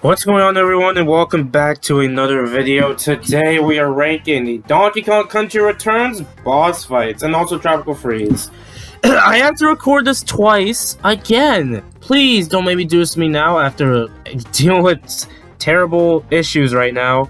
What's going on, everyone, and welcome back to another video. Today we are ranking the Donkey Kong Country Returns boss fights and also Tropical Freeze. I have to record this twice again. Please don't make me do this to me now after dealing with terrible issues right now.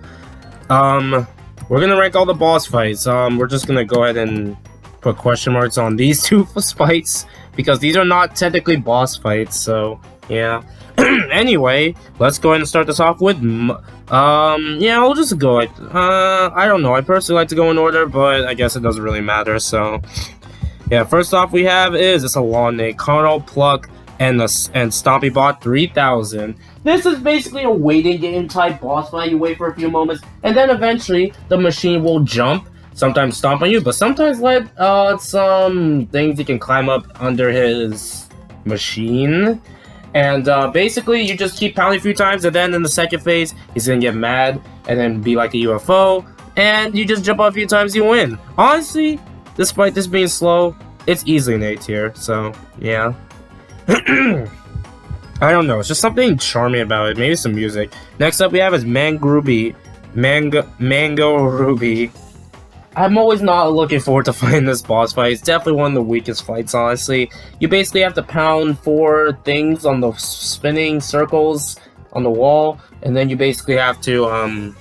We're gonna rank all the boss fights. We're just gonna go ahead and put question marks on these two fights because these are not technically boss fights. So yeah. Anyway, let's go ahead and start this off with, yeah, we'll just go, I don't know, I personally like to go in order, but I guess it doesn't really matter, so, yeah, first off we have it's a long name, Carnal Pluck, and Stompy Bot 3000. This is basically a waiting game type boss fight. You wait for a few moments, and then eventually the machine will jump, sometimes stomp on you, but sometimes let, some things you can climb up under his machine. And basically, you just keep pounding a few times, and then in the second phase, he's gonna get mad, and then be like a UFO, and you just jump up a few times, you win. Honestly, despite this being slow, it's easily an A tier, so, yeah. I don't know, it's just something charming about it, maybe some music. Next up we have is Mango Ruby. I'm always not looking forward to fighting this boss fight. It's definitely one of the weakest fights, honestly. You basically have to pound 4 things on the spinning circles on the wall, and then you basically have to,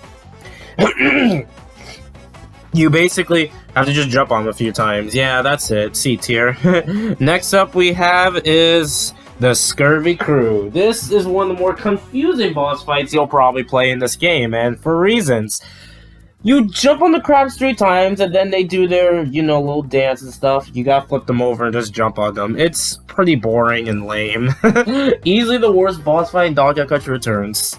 you basically have to just jump on them a few times. Yeah, that's it. C tier. Next up we have is the Scurvy Crew. This is one of the more confusing boss fights you'll probably play in this game, and for reasons. You jump on the crabs 3 times, and then they do their, you know, little dance and stuff. You gotta flip them over and just jump on them. It's pretty boring and lame. Easily the worst boss fight in Donkey Kong Country Returns.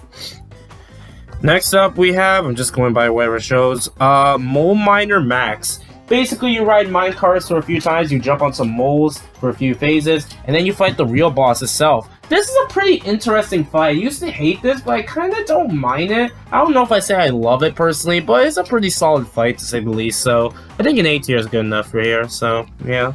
Next up we have, I'm just going by whatever shows, Mole Miner Max. Basically, you ride mine carts for a few times, you jump on some moles for a few phases, and then you fight the real boss itself. This is a pretty interesting fight. I used to hate this, but I kind of don't mind it. I don't know if I say I love it personally, but it's a pretty solid fight to say the least, so I think an A tier is good enough for here, so yeah.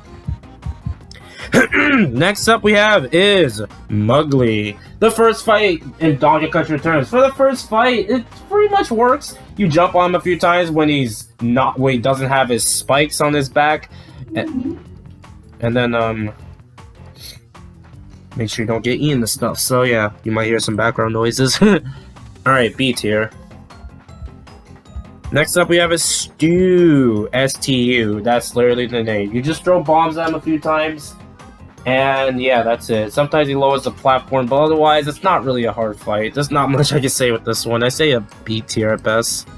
Next up we have is Mugly. The first fight in Donkey Kong Country Returns. For the first fight, it pretty much works. You jump on him a few times when he doesn't have his spikes on his back, and then make sure you don't get eaten and stuff. So yeah, you might hear some background noises. Alright, B tier. Next up we have a Stew. S-T-U. That's literally the name. You just throw bombs at him a few times, and yeah, that's it. Sometimes he lowers the platform, but otherwise it's not really a hard fight. There's not much I can say with this one. I say a B tier at best.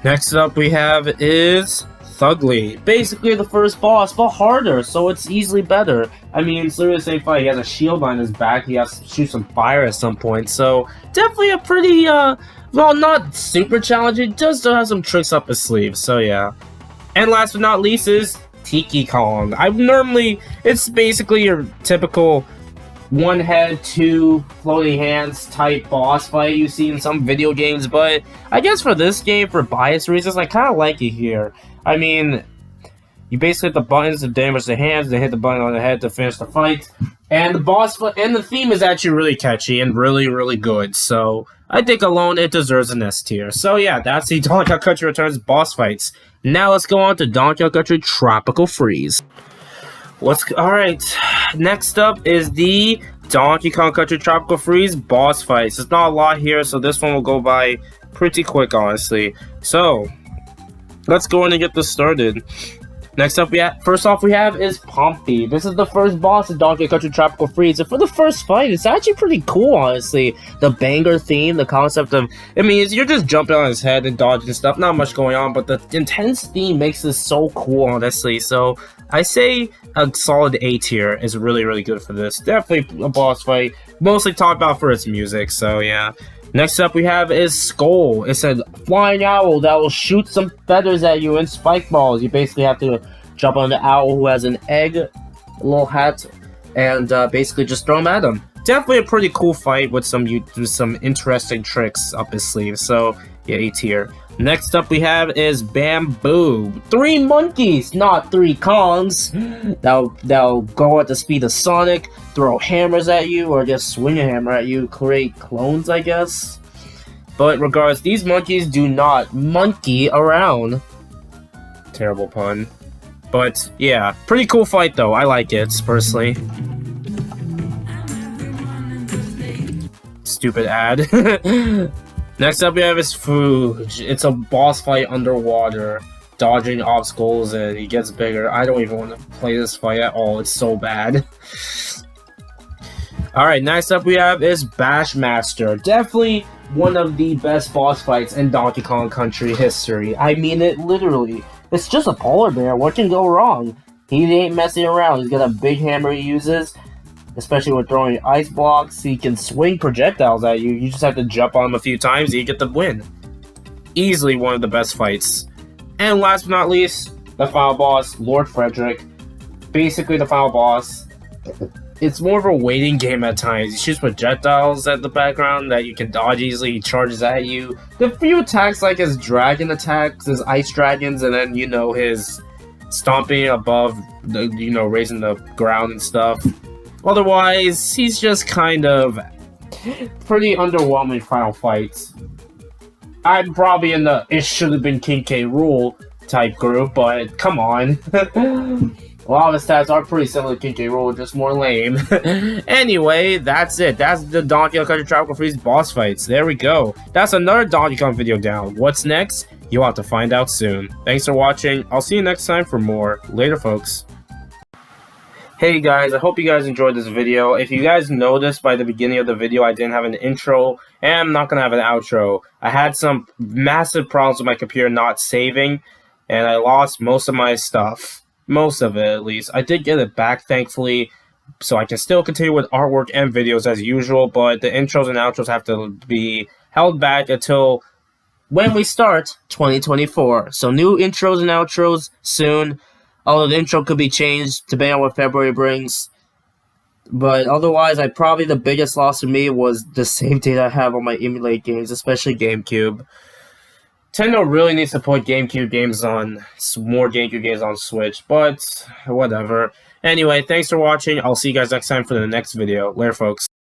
Next up we have is Thugly. Basically the first boss, but harder, so it's easily better. I mean, it's literally the same fight. He has a shield on his back, he has to shoot some fire at some point, so definitely a pretty, well, not super challenging, just to have some tricks up his sleeve, so yeah. And last but not least is Tiki Kong. It's basically your typical one head, 2 floating hands type boss fight you see in some video games, but I guess for this game, for bias reasons, I kind of like it here. I mean, you basically hit the buttons to damage the hands, they hit the button on the head to finish the fight, and the boss fight and the theme is actually really catchy and really, really good, so I think alone it deserves an S tier. So yeah, that's the Donkey Kong Country Returns boss fights. Now let's go on to Donkey Kong Country Tropical Freeze. Alright, next up is the Donkey Kong Country Tropical Freeze boss fights. There's not a lot here, so this one will go by pretty quick, honestly. So, let's go in and get this started. Next up, first off we have is Pompey. This is the first boss in Donkey Kong Country Tropical Freeze, and for the first fight, it's actually pretty cool, honestly. The banger theme, the concept of, I mean, you're just jumping on his head and dodging and stuff, not much going on, but the intense theme makes this so cool, honestly, so I say a solid A tier is really, really good for this. Definitely a boss fight, mostly talked about for its music, so yeah. Next up we have is Skull. It's a flying owl that will shoot some feathers at you and spike balls. You basically have to jump on the owl who has an egg, a little hat, and basically just throw them at him. Definitely a pretty cool fight with some interesting tricks up his sleeve. So yeah, A tier. Next up we have is Bamboo. 3 monkeys, not 3 Kongs. That'll go at the speed of Sonic, throw hammers at you, or just swing a hammer at you, create clones, I guess. But regardless, these monkeys do not monkey around. Terrible pun. But yeah, pretty cool fight though. I like it, personally. Stupid ad. Next up we have is Fuge. It's a boss fight underwater, dodging obstacles, and he gets bigger. I don't even want to play this fight at all, it's so bad. Alright, next up we have is Bashmaster. Definitely one of the best boss fights in Donkey Kong Country history. I mean it literally. It's just a polar bear, what can go wrong? He ain't messing around, he's got a big hammer he uses. Especially when throwing ice blocks, he can swing projectiles at you. You just have to jump on him a few times and you get the win. Easily one of the best fights. And last but not least, the final boss, Lord Frederick. Basically the final boss. It's more of a waiting game at times. He shoots projectiles at the background that you can dodge easily. He charges at you. The few attacks like his dragon attacks, his ice dragons, and then, you know, his stomping above, raising the ground and stuff. Otherwise, he's just kind of pretty underwhelming final fights. I'm probably in the it should have been King K. Rool type group, but come on. A lot of his stats are pretty similar to King K. Rool, just more lame. Anyway, that's it. That's the Donkey Kong Country Tropical Freeze boss fights. There we go. That's another Donkey Kong video down. What's next? You'll have to find out soon. Thanks for watching. I'll see you next time for more. Later, folks. Hey guys, I hope you guys enjoyed this video. If you guys noticed by the beginning of the video, I didn't have an intro, and I'm not going to have an outro. I had some massive problems with my computer not saving, and I lost most of my stuff. Most of it, at least. I did get it back, thankfully, so I can still continue with artwork and videos as usual, but the intros and outros have to be held back until when we start 2024. So new intros and outros soon. Although the intro could be changed depending on what February brings. But otherwise, probably the biggest loss for me was the save data I have on my emulate games, especially GameCube. Nintendo really needs to put GameCube games on, more GameCube games on Switch, but whatever. Anyway, thanks for watching. I'll see you guys next time for the next video. Later, folks.